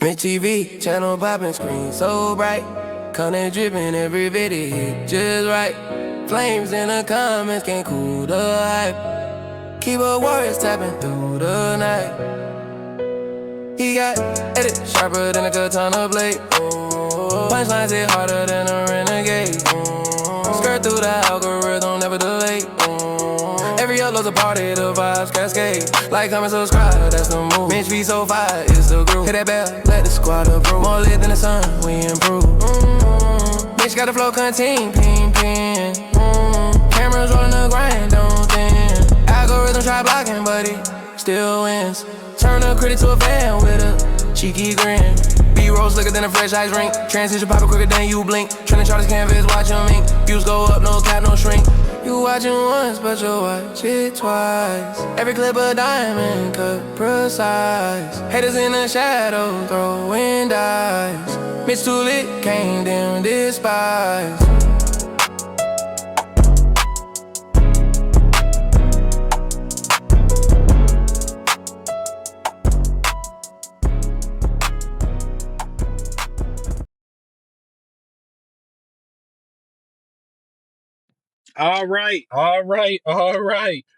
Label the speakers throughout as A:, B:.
A: Mid TV, channel popping, screen so bright. Content dripping, every video hit just right. Flames in the comments can't cool the hype. Keyboard warriors tapping through the night. He got edit sharper than a katana blade. Punchlines hit harder than a renegade. Skirt through the algorithm, never delay. Every upload's a party, the vibes cascade. Like, comment, subscribe, that's the move. Mitch be so fire, it's the groove. Hit that bell, let the squad approve. More lit than the sun, we improve. Mitch got the flow, contain, ping, ping. Cameras rolling the grind, don't thin. Algorithm try blocking, but he still wins. Turn a critic to a fan with a cheeky grin. B-roll slicker than a fresh ice rink. Transition poppin' quicker than you blink. Trending charts canvas, watch them ink. Views go up, no cap, no shrink. You watching once, but you watch it twice. Every clip a diamond cut precise. Haters in the shadow throwing dice. Mitch too lit, can't dim despise.
B: All right.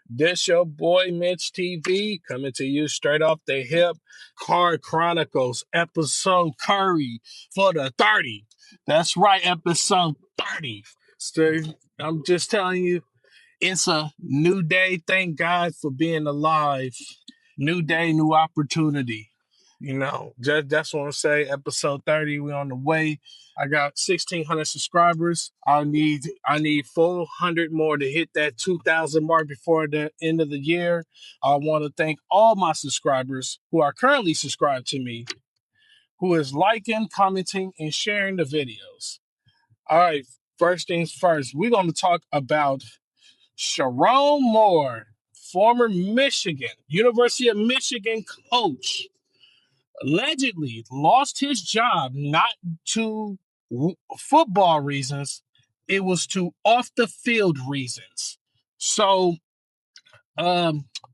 B: This your boy Mitch TV coming to you straight off the hip. Chronicles episode Curry for the 30. That's right, episode 30. So I'm just telling you, it's a new day. Thank God for being alive. New day, new opportunity. That's what I'm saying. Episode 30, we on the way. I got 1,600 subscribers. I need 400 more to hit that 2,000 mark before the end of the year. I want to thank all my subscribers who are currently subscribed to me, who is liking, commenting, and sharing the videos. All right, first things first, we're going to talk about Sharon Moore, former University of Michigan coach, allegedly lost his job not to football reasons, it was to off the field reasons. So,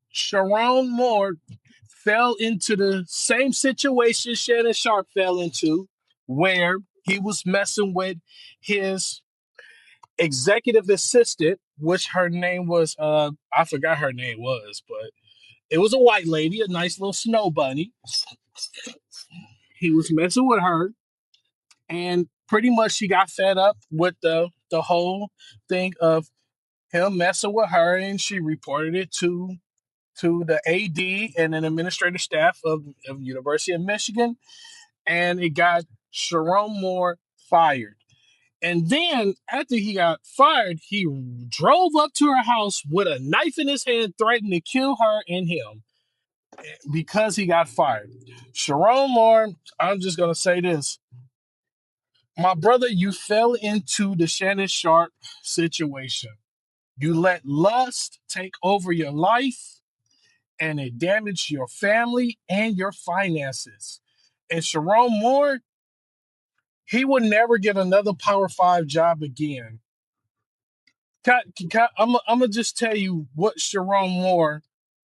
B: Sharon Moore fell into the same situation Shannon Sharp fell into, where he was messing with his executive assistant, which her name was I forgot her name was, but it was a white lady, a nice little snow bunny. He was messing with her, and pretty much she got fed up with the whole thing of him messing with her, and she reported it to the AD and an administrative staff of University of Michigan, and it got Sharon Moore fired. And then after he got fired, he drove up to her house with a knife in his hand, threatening to kill her and him because he got fired. Sharon Moore, I'm just gonna say this. My brother, you fell into the Shannon Sharp situation. You let lust take over your life, and it damaged your family and your finances. And Sharon Moore, he would never get another Power Five job again. I'm gonna just tell you what Sharon Moore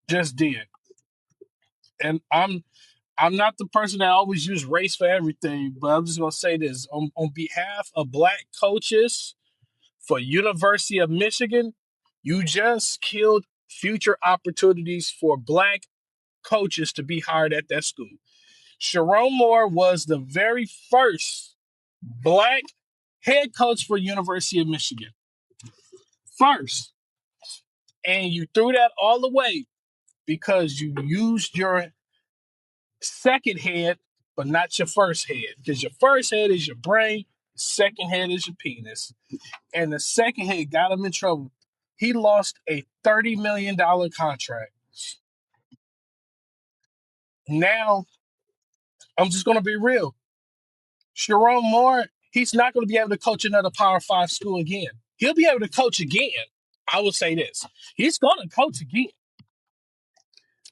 B: just did, and I'm not the person that always use race for everything, but I'm just gonna say this on behalf of Black coaches for University of Michigan. You just killed future opportunities for Black coaches to be hired at that school. Sharon Moore was the very first Black head coach for University of Michigan. First. And you threw that all away because you used your second head, but not your first head. Because your first head is your brain, the second head is your penis. And the second head got him in trouble. He lost a $30 million contract. Now, I'm just going to be real. Sharon Moore, he's not going to be able to coach another Power Five school again. He'll be able to coach again. I will say this. He's going to coach again,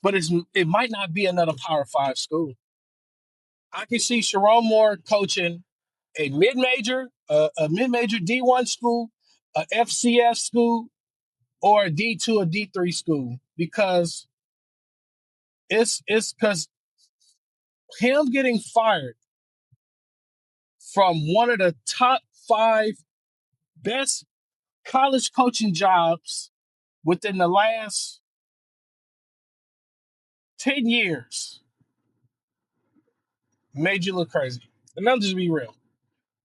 B: but it might not be another Power Five school. I can see Sharon Moore coaching a mid-major D1 school, a FCS school, or a D2 or D3 school because it's because Him getting fired from one of the top 5 best college coaching jobs within the last 10 years made you look crazy. And I'm just be real.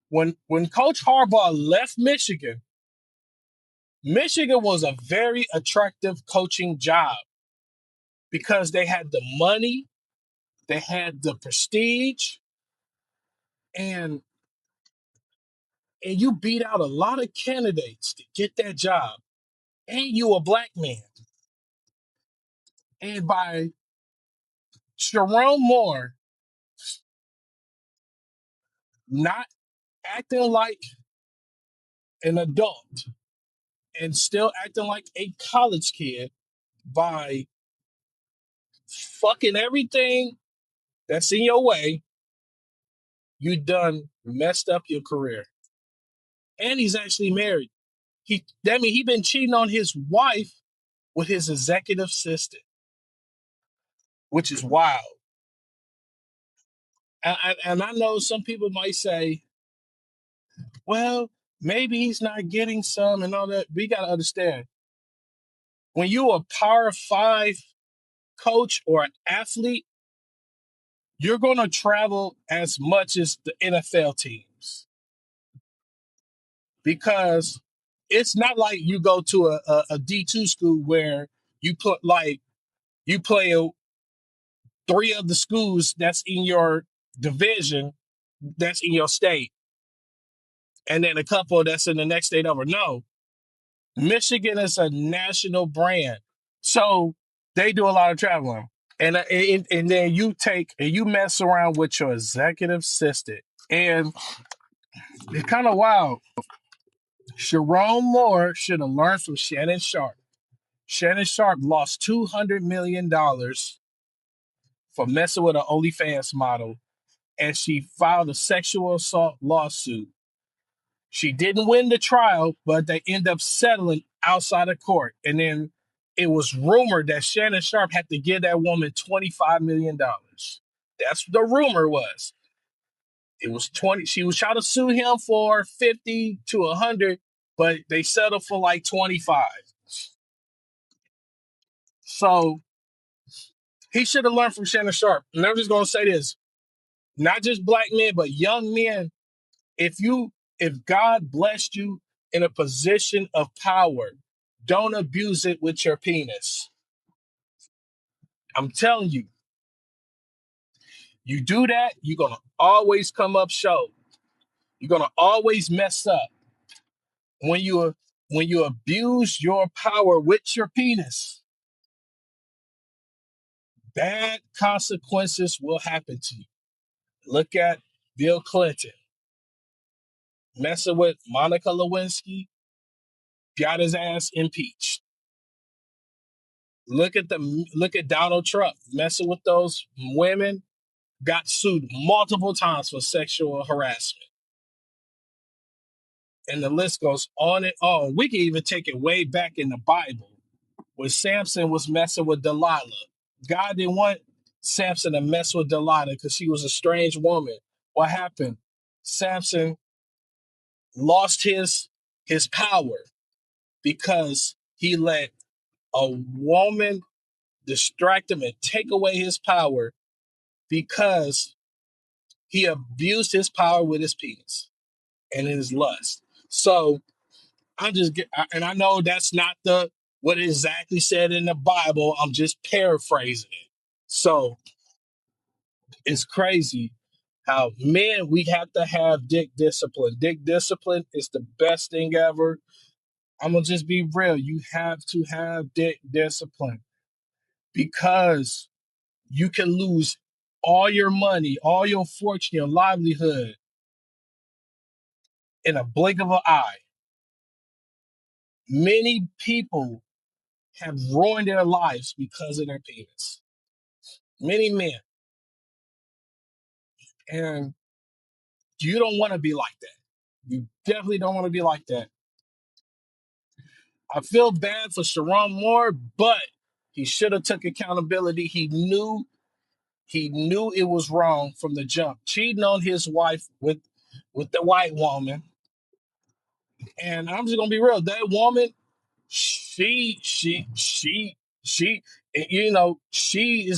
B: When Coach Harbaugh left Michigan, Michigan was a very attractive coaching job because they had the money, they had the prestige, and you beat out a lot of candidates to get that job. And you a black man. And by Sharon Moore not acting like an adult and still acting like a college kid, by fucking everything that's in your way, you done messed up your career. And he's actually married. That means he been cheating on his wife with his executive assistant, which is wild. And I know some people might say, well, maybe he's not getting some and all that. We got to understand, when you're a Power 5 coach or an athlete, you're going to travel as much as the NFL teams, because it's not like you go to a D2 school where you put like you play 3 of the schools that's in your division, that's in your state, and then a couple that's in the next state over. No, Michigan is a national brand, so they do a lot of traveling. And then you take and you mess around with your executive assistant, and it's kind of wild. Sharon Moore should have learned from Shannon Sharp. Shannon Sharp lost $200 million for messing with an OnlyFans model, and she filed a sexual assault lawsuit. She didn't win the trial, but they end up settling outside of court. And then it was rumored that Shannon Sharp had to give that woman $25 million. That's what the rumor was. It was 20. She was trying to sue him for 50 to 100, but they settled for like 25. So he should have learned from Shannon Sharp. And I'm just gonna say this: not just black men, but young men. If God blessed you in a position of power, don't abuse it with your penis. I'm telling you, you do that, you're gonna always come up short. You're gonna always mess up when you abuse your power with your penis. Bad consequences will happen to you. Look at Bill Clinton messing with Monica Lewinsky, got his ass impeached. Look at Donald Trump messing with those women, got sued multiple times for sexual harassment. And the list goes on and on. We can even take it way back in the Bible when Samson was messing with Delilah. God didn't want Samson to mess with Delilah because she was a strange woman. What happened? Samson lost his power because he let a woman distract him and take away his power, because he abused his power with his penis and his lust. So and I know that's not what it exactly said in the Bible. I'm just paraphrasing it. So it's crazy how, men, we have to have dick discipline. Dick discipline is the best thing ever. I'm gonna just be real. You have to have dick discipline, because you can lose all your money, all your fortune, your livelihood in a blink of an eye. Many people have ruined their lives because of their penis. Many men. And you don't want to be like that. You definitely don't want to be like that. I feel bad for Sharon Moore, but he should have took accountability. He knew He knew it was wrong from the jump, cheating on his wife with the white woman. And I'm just gonna be real. That woman, she, she is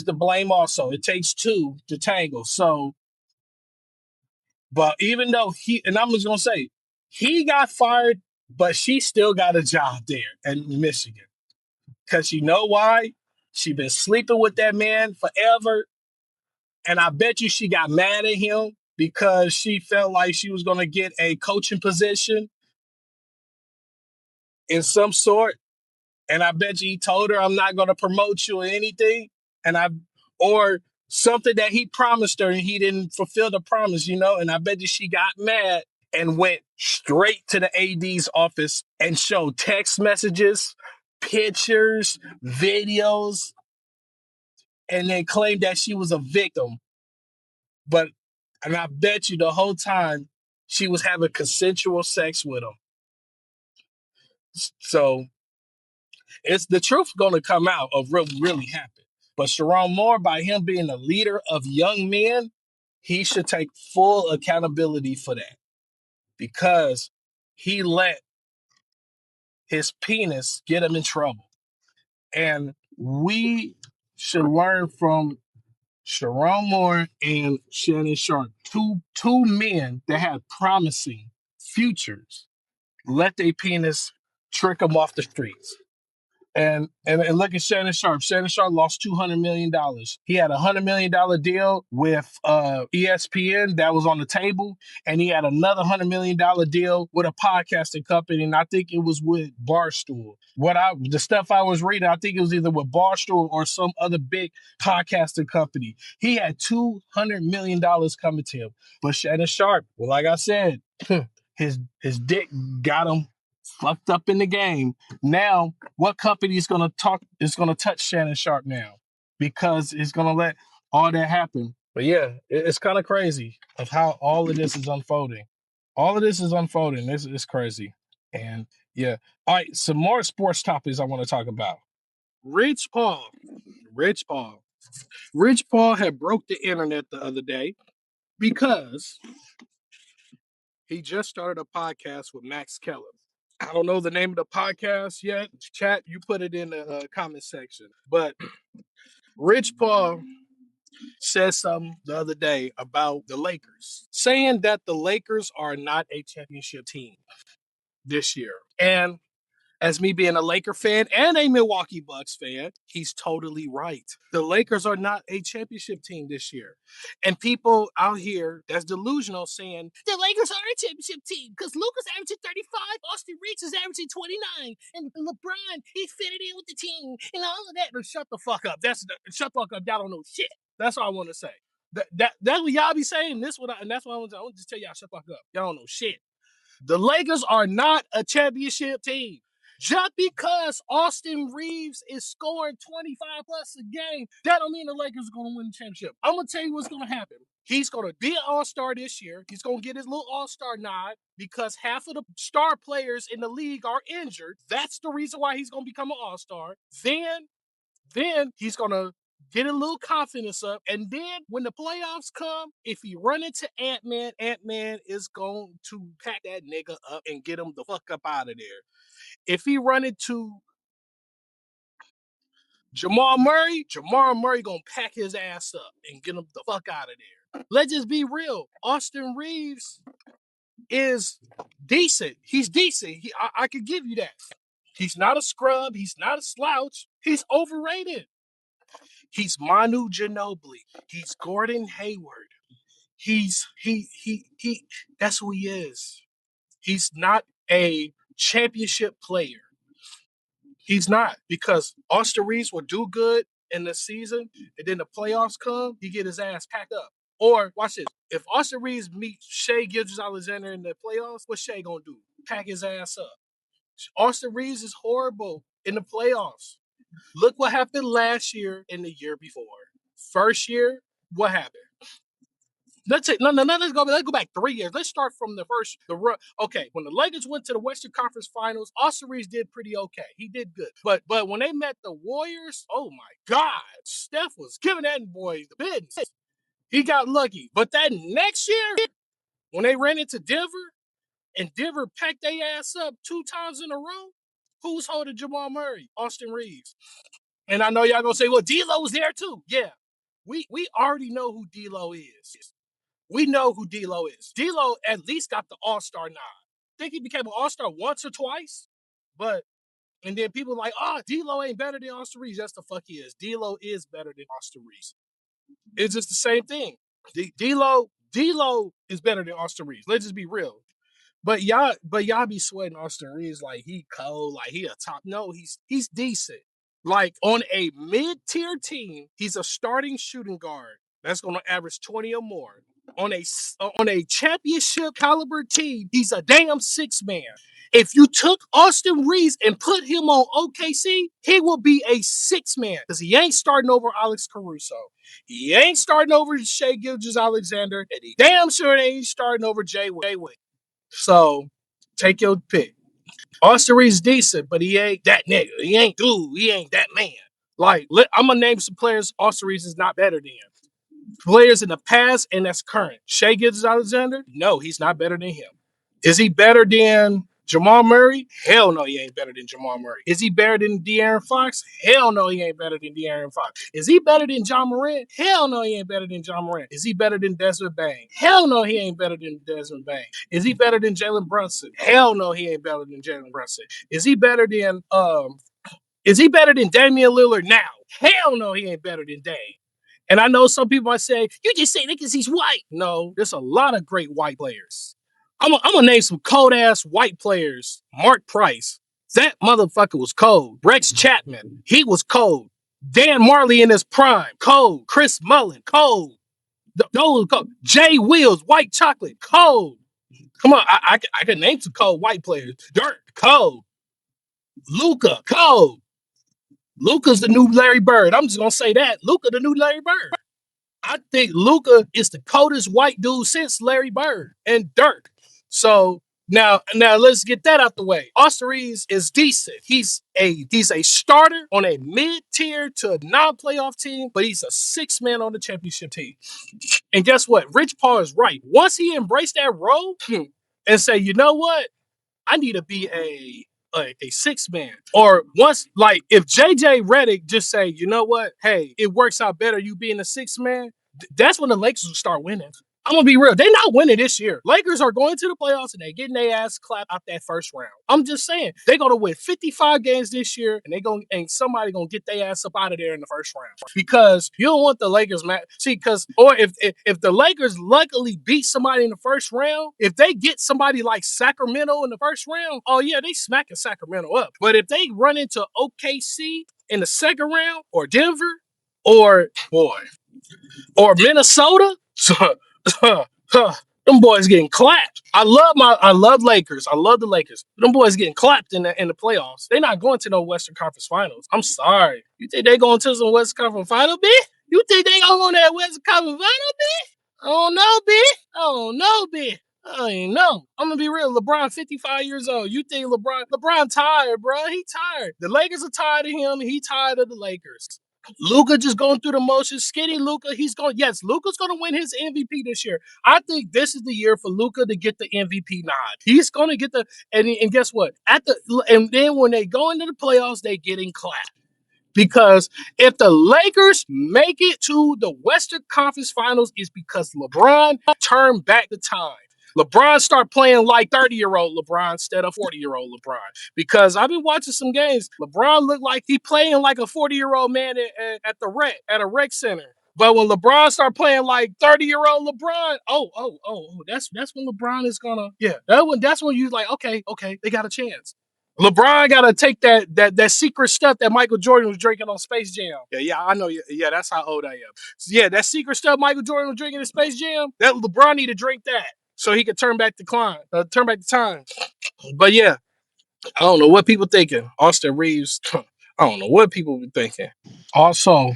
B: to blame also. It takes two to tangle. So, but even though and I'm just gonna say, he got fired, but she still got a job there in Michigan. Cause you know why? She been sleeping with that man forever. And I bet you she got mad at him because she felt like she was gonna get a coaching position in some sort. And I bet you he told her, I'm not going to promote you or anything. Or something that he promised her and he didn't fulfill the promise, And I bet you she got mad and went straight to the AD's office and showed text messages, pictures, videos, and then claimed that she was a victim. And I bet you the whole time she was having consensual sex with him. So it's the truth going to come out of what really happened. But Sharon Moore, by him being a leader of young men, he should take full accountability for that because he let his penis get him in trouble. And we should learn from Sharon Moore and Shannon Sharp, two men that have promising futures. Let their penis trick them off the streets. And look at Shannon Sharp. Shannon Sharp lost $200 million. He had $100 million deal with ESPN that was on the table, and he had another $100 million deal with a podcasting company, and I think it was with Barstool. The stuff I was reading, I think it was either with Barstool or some other big podcasting company. He had $200 million coming to him, but Shannon Sharp, well, like I said, his dick got him fucked up in the game. Now, what company is going to touch Shannon Sharp now? Because it's going to let all that happen. But yeah, it's kind of crazy of how all of this is unfolding. All of this is unfolding. It's crazy. And yeah. All right, some more sports topics I want to talk about. Rich Paul. Rich Paul. Rich Paul had broke the internet the other day because he just started a podcast with Max Keller. I don't know the name of the podcast yet. Chat, you put it in the comment section. But Rich Paul said something the other day about the Lakers, saying that the Lakers are not a championship team this year. And as me being a Laker fan and a Milwaukee Bucks fan, he's totally right. The Lakers are not a championship team this year. And people out here that's delusional saying the Lakers are a championship team because Luka's averaging 35, Austin Reeves is averaging 29, and LeBron, he fitted in with the team and all of that. But shut the fuck up. Shut the fuck up. Y'all don't know shit. That's all I want to say. That's what y'all be saying. And that's what I want to just tell y'all, shut the fuck up. Y'all don't know shit. The Lakers are not a championship team. Just because Austin Reeves is scoring 25 plus a game, that don't mean the Lakers are going to win the championship. I'm going to tell you what's going to happen. He's going to be an all-star this year. He's going to get his little all-star nod because half of the star players in the league are injured. That's the reason why he's going to become an all-star. Then he's going to get a little confidence up. And then when the playoffs come, if he run into Ant-Man, Ant-Man is going to pack that nigga up and get him the fuck up out of there. If he run into Jamal Murray gonna pack his ass up and get him the fuck out of there. Let's just be real. Austin Reeves is decent. He's decent. I could give you that. He's not a scrub. He's not a slouch. He's overrated. He's Manu Ginobili. He's Gordon Hayward. He. That's who he is. He's not a championship player. He's not, because Austin Reeves will do good in the season, and then the playoffs come, he get his ass packed up. Or watch this: if Austin Reeves meets Shai Gilgeous-Alexander in the playoffs, what's Shai gonna do? Pack his ass up. Austin Reeves is horrible in the playoffs. Look what happened last year and the year before. First year, what happened? let's say no, no, no. Let's go back 3 years. Let's start from the first. Okay, when the Lakers went to the Western Conference Finals, Austin Reeves did pretty okay. He did good. But when they met the Warriors, oh my God, Steph was giving that boy the business. He got lucky. But that next year, when they ran into Denver and Denver packed their ass up 2 times in a row, who's holding Jamal Murray? Austin Reeves. And I know y'all gonna say, well, D'Lo was there too. Yeah, we already know who D'Lo is. We know who D'Lo is. D'Lo at least got the All-Star nod. I think he became an All-Star once or twice, but and then people like, oh, D'Lo ain't better than Austin Reeves. That's the fuck he is. D'Lo is better than Austin Reeves. It's just the same thing. D'Lo is better than Austin Reeves. Let's just be real. But y'all be sweating Austin Reeves like he cold, like he a top. No, he's decent. Like on a mid-tier team, he's a starting shooting guard that's going to average 20 or more. On a championship caliber team, he's a damn six man. If you took Austin Reeves and put him on OKC, he will be a six man because he ain't starting over Alex Caruso. He ain't starting over Shea Gilgeous-Alexander, and he damn sure ain't starting over Jay Wood. So take your pick. Austin Reeves decent, but he ain't that nigga. He ain't dude. He ain't that man. Like, I'm gonna name some players Austin Reeves is not better than. Players in the past and that's current. Shea Gilgeous-Alexander? No, he's not better than him. Is he better than Jamal Murray? Hell no, he ain't better than Jamal Murray. Is he better than De'Aaron Fox? Hell no, he ain't better than De'Aaron Fox. Is he better than John Morant? Hell no, he ain't better than John Morant. Is he better than Desmond Bain? Hell no, he ain't better than Desmond Bain. Is he better than Jalen Brunson? Hell no, he ain't better than Jalen Brunson. Is he better than Damian Lillard now? Hell no, he ain't better than Dame. And I know some people might say, you just say that because he's white. No, there's a lot of great white players. I'm going to name some cold-ass white players. Mark Price. That motherfucker was cold. Rex Chapman. He was cold. Dan Marley in his prime. Cold. Chris Mullin. Cold. Those cold. Jay Wills. White chocolate. Cold. Come on. I can name some cold white players. Dirk. Cold. Luka. Cold. Luka's the new Larry Bird. I'm just going to say that. Luka the new Larry Bird. I think Luka is the coldest white dude since Larry Bird and Dirk. So now let's get that out the way. Austin Reeves is decent. He's a starter on a mid-tier to non-playoff team, but he's a six man on the championship team. And guess what? Rich Paul is right. Once he embraced that role and say, you know what? I need to be a six man. Or once, like, if JJ Redick just say, you know what? Hey, it works out better you being a six man. That's when the Lakers will start winning. I'm gonna be real. They're not winning this year. Lakers are going to the playoffs and they getting their ass clapped out that first round. I'm just saying they're gonna win 55 games this year, and somebody gonna get their ass up out of there in the first round because you don't want the Lakers or if the Lakers luckily beat somebody in the first round, if they get somebody like Sacramento in the first round, oh yeah, they smacking Sacramento up. But if they run into OKC in the second round or Denver or Minnesota. Them boys getting clapped. I love Lakers. I love the Lakers. Them boys getting clapped in the playoffs. They're not going to no Western Conference Finals. I'm sorry. You think they going to some Western Conference Final, B? You think they going to that Western Conference Final, B? I don't know, B. I don't know, B. I ain't know. I'm gonna be real. LeBron, 55 years old. You think LeBron tired, bro? He tired. The Lakers are tired of him. He tired of the Lakers. Luka just going through the motions. Skinny Luka, yes, Luka's going to win his MVP this year. I think this is the year for Luka to get the MVP nod. He's going to get and guess what? And then when they go into the playoffs, they getting clapped. Because if the Lakers make it to the Western Conference Finals, it's because LeBron turned back the time. LeBron start playing like 30-year-old LeBron instead of 40-year-old LeBron. Because I've been watching some games. LeBron looked like he playing like a 40-year-old man at a rec center. But when LeBron start playing like 30-year-old LeBron, that's when LeBron is gonna, that's when you like, okay, they got a chance. LeBron gotta take that secret stuff that Michael Jordan was drinking on Space Jam. Yeah, I know. Yeah, that's how old I am. So, yeah, that secret stuff Michael Jordan was drinking in Space Jam. That LeBron need to drink that so he could turn back the time. But yeah, I don't know what people thinking. Austin Reeves. I don't know what people be thinking. Also,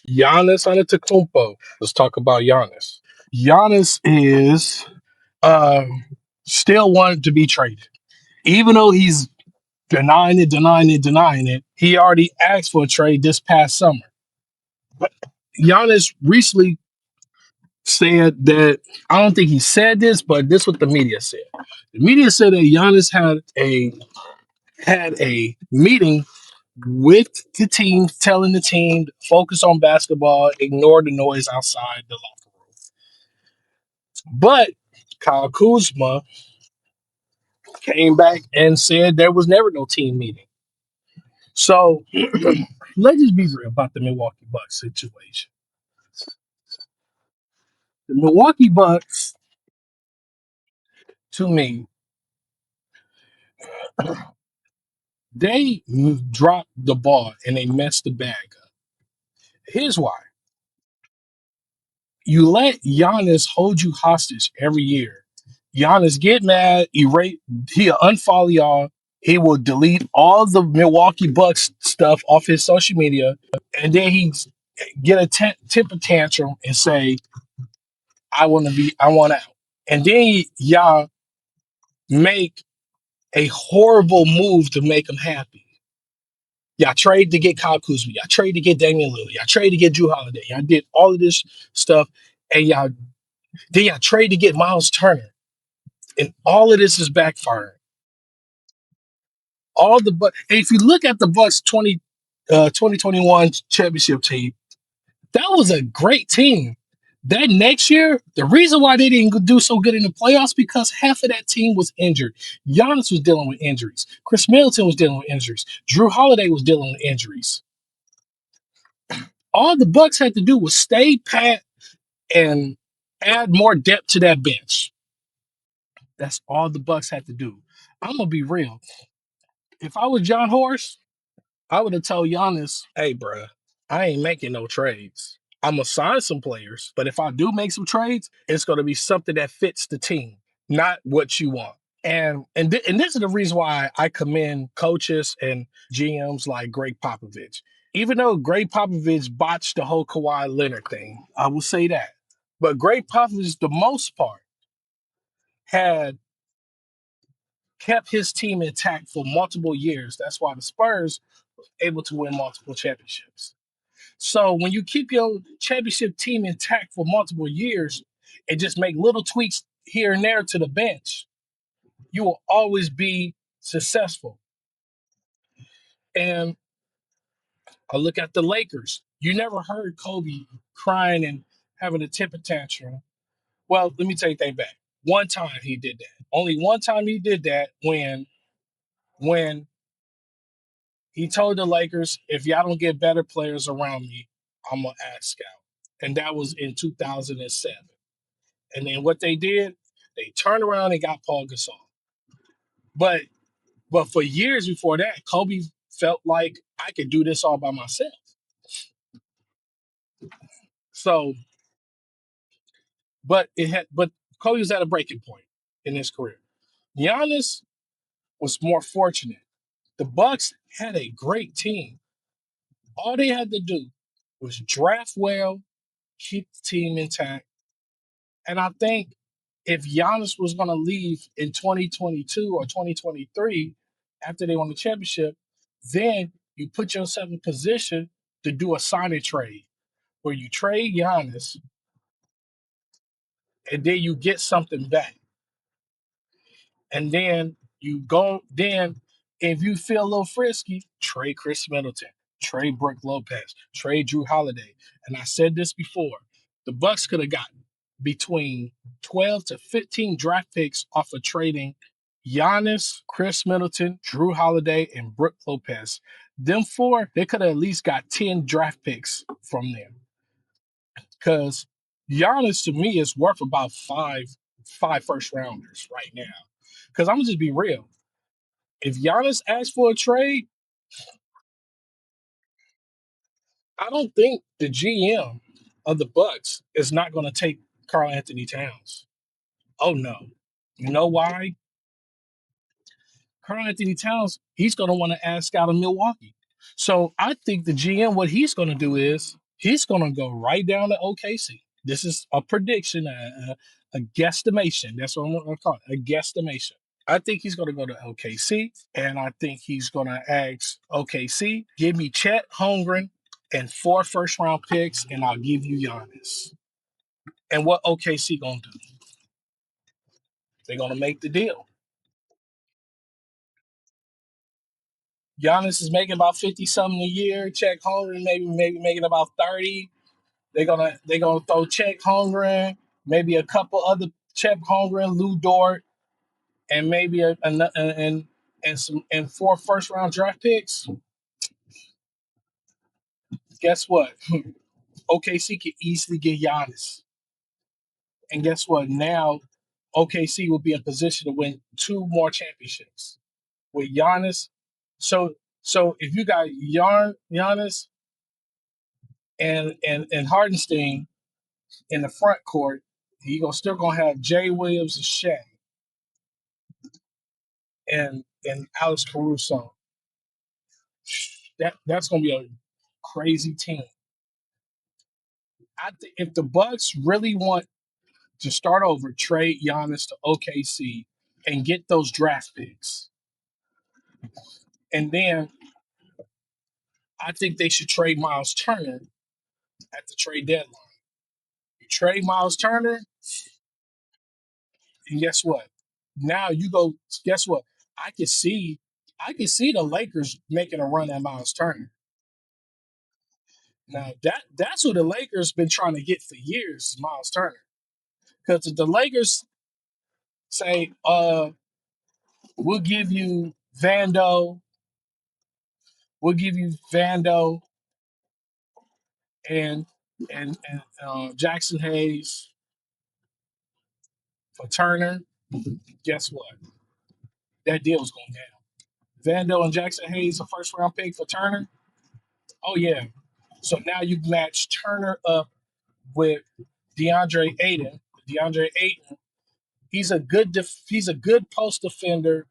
B: Giannis Antetokounmpo. Let's talk about Giannis. Giannis is um, still wanted to be traded, even though he's denying it. He already asked for a trade this past summer. But Giannis recently said that I don't think he said this, but this is what the media said. The media said that Giannis had a meeting with the team, telling the team to focus on basketball, ignore the noise outside the locker room. But Kyle Kuzma came back and said there was never no team meeting. So let's just be real about the Milwaukee Bucks situation. The Milwaukee Bucks, to me, they dropped the ball and they messed the bag up. Here's why. You let Giannis hold you hostage every year. Giannis get mad, he'll unfollow y'all. He will delete all the Milwaukee Bucks stuff off his social media, and then he get a temper tantrum and say, I want out." And then y'all make a horrible move to make him happy. Y'all trade to get Kyle Kuzma. Y'all trade to get Damian Lillard. Y'all trade to get Drew Holiday. Y'all did all of this stuff, and y'all trade to get Miles Turner. And all of this is backfiring. If you look at the Bucks 2021 championship team, that was a great team. That next year, the reason why they didn't do so good in the playoffs because half of that team was injured. Giannis was dealing with injuries. Chris Middleton was dealing with injuries. Drew Holiday was dealing with injuries. All the Bucks had to do was stay pat and add more depth to that bench. That's all the Bucks had to do. I'm gonna be real. If I was John Horst, I would have told Giannis, "Hey, bruh, I ain't making no trades. I'm gonna sign some players, but if I do make some trades, it's gonna be something that fits the team, not what you want." And this is the reason why I commend coaches and GMs like Greg Popovich. Even though Greg Popovich botched the whole Kawhi Leonard thing, I will say that. But Greg Popovich, the most part, had kept his team intact for multiple years. That's why the Spurs were able to win multiple championships. So when you keep your championship team intact for multiple years and just make little tweaks here and there to the bench, you will always be successful. And I look at the Lakers. You never heard Kobe crying and having a temper tantrum. Well, let me take that back. One time he did that. Only one time he did that when he told the Lakers, if y'all don't get better players around me, I'm gonna ask out. And that was in 2007. And then what they did, they turned around and got Paul Gasol. But for years before that, Kobe felt like I could do this all by myself. So, but Kobe was at a breaking point in his career. Giannis was more fortunate. The Bucks had a great team. All they had to do was draft well, keep the team intact. And I think if Giannis was going to leave in 2022 or 2023 after they won the championship, then you put yourself in position to do a sign and trade where you trade Giannis and then you get something back. And then then if you feel a little frisky, trade Chris Middleton, trade Brook Lopez, trade Drew Holiday. And I said this before, the Bucks could have gotten between 12 to 15 draft picks off of trading Giannis, Chris Middleton, Drew Holiday, and Brook Lopez. Them four, they could have at least got 10 draft picks from them. Because Giannis to me is worth about five first rounders right now. Because I'm gonna just be real. If Giannis asks for a trade, I don't think the GM of the Bucks is not going to take Karl Anthony Towns. Oh no. You know why? Karl Anthony Towns, he's going to want to ask out of Milwaukee. So I think the GM, what he's going to do is he's going to go right down to OKC. This is a prediction, a guesstimation. That's what I'm going to call it, a guesstimation. I think he's going to go to OKC, and I think he's going to ask OKC, give me Chet Holmgren and 4 first-round picks, and I'll give you Giannis. And what OKC going to do? They're going to make the deal. Giannis is making about 50 something a year. Chet Holmgren maybe making about 30. They're gonna throw Chet Holmgren, maybe a couple other Chet Holmgren, Lou Dort, and maybe and 4 first round draft picks. Guess what? OKC could easily get Giannis, and guess what? Now OKC will be in position to win 2 more championships with Giannis. So if you got Giannis and Hardenstein in the front court, still gonna have Jay Williams and Shaq and Alex Caruso. That's gonna be a crazy team. I think if the Bucks really want to start over, trade Giannis to OKC and get those draft picks, and then I think they should trade Miles Turner at the trade deadline. You trade Miles Turner, and guess what? Now you go. Guess what? I can see. I can see the Lakers making a run at Miles Turner. Now that's who the Lakers been trying to get for years, is Miles Turner. Because if the Lakers say, we'll give you Vando, we'll give you Vando and Jackson Hayes for Turner, guess what? That deal's going down. Vando and Jackson Hayes, a first round pick for Turner. Oh yeah. So now you match Turner up with DeAndre Ayton. DeAndre Ayton, he's a good post defender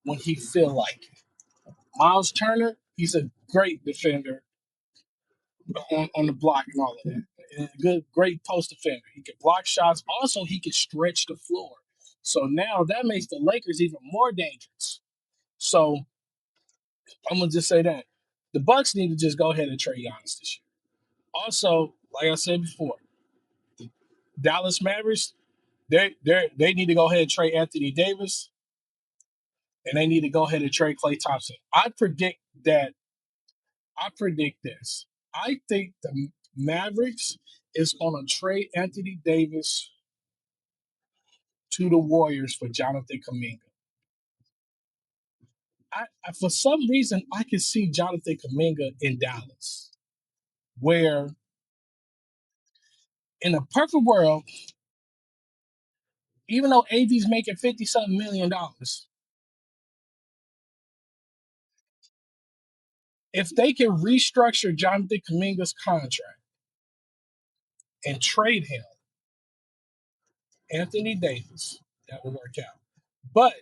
B: when he feel like it. Miles Turner, he's a great defender on the block and all of that. And a great post defender. He can block shots. Also, he can stretch the floor. So now that makes the Lakers even more dangerous. So I'm gonna just say that the Bucks need to just go ahead and trade Giannis this year. Also, like I said before, the Dallas Mavericks, they need to go ahead and trade Anthony Davis, and they need to go ahead and trade Klay Thompson. I predict this. I think the Mavericks is going to trade Anthony Davis to the Warriors for Jonathan Kuminga. For some reason, I can see Jonathan Kuminga in Dallas, where in a perfect world, even though AD's making 50 something $million, if they can restructure Jonathan Kuminga's contract and trade him, Anthony Davis, that will work out. But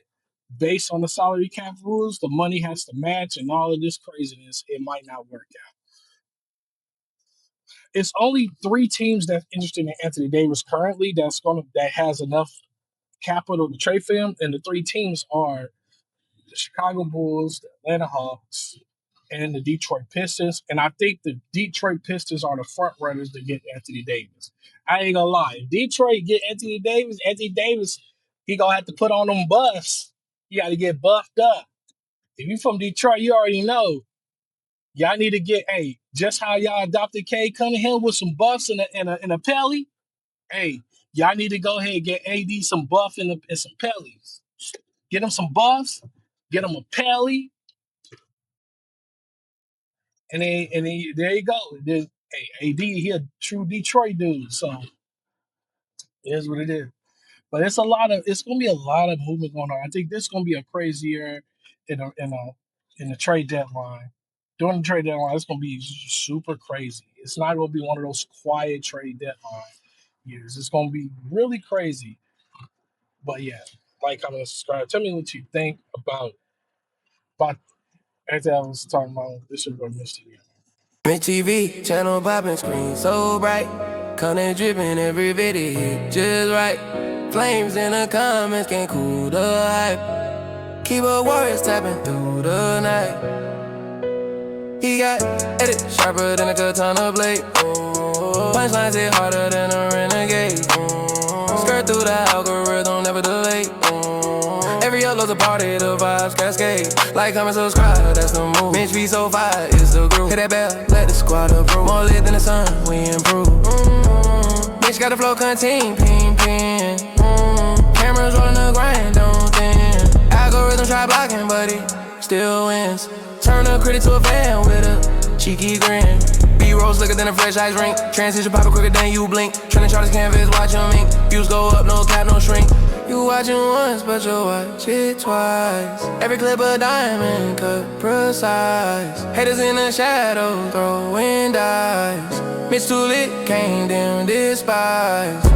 B: based on the salary cap rules, the money has to match and all of this craziness, it might not work out. It's only 3 teams that's interested in Anthony Davis currently that has enough capital to trade for him, and the 3 teams are the Chicago Bulls, the Atlanta Hawks, and the Detroit Pistons. And I think the Detroit Pistons are the front runners to get Anthony Davis. I ain't gonna lie. If Detroit get Anthony Davis, he gonna have to put on them buffs. You gotta get buffed up. If you from Detroit, you already know. Y'all need to get, just how y'all adopted Cade Cunningham with some buffs and a pelly. Hey, y'all need to go ahead and get AD some buff and some pellies. Get him some buffs, get him a pelly, and then there you go. Then, AD, he a true Detroit dude, so it is what it is. But it's gonna be a lot of movement going on. I think this is gonna be a crazy year in the trade deadline. During the trade deadline, it's gonna be super crazy. It's not gonna be one of those quiet trade deadline years. It's gonna be really crazy. But yeah, like, comment, and subscribe. Tell me what you think about everything I was talking about. This is going to miss you.
A: Mid TV, channel popping, screen so bright. Content dripping, every video hit just right. Flames in the comments can't cool the hype. Keyboard warriors tapping through the night. He got edit sharper than a katana blade. Punchlines hit harder than a renegade. Skirt through the algorithm, never delay. Every upload's a party, the vibes cascade. Like, comment, subscribe, that's the move. Bitch be so fire, it's the groove. Hit that bell, let the squad approve. More lit than the sun, we improve. Bitch got the flow, contain, ping, ping. Cameras rolling the grind, don't thin. Algorithm try blocking, but he still wins. Turn a critic to a fan with a cheeky grin. B-roll slicker than a fresh ice rink. Transition poppin' quicker than you blink. Trending chart canvas, watch them ink. Views go up, no cap, no shrink. You watching once, but you watch it twice. Every clip a diamond cut precise. Haters in the shadow throwing dice. Mitch too lit, can't dim despise.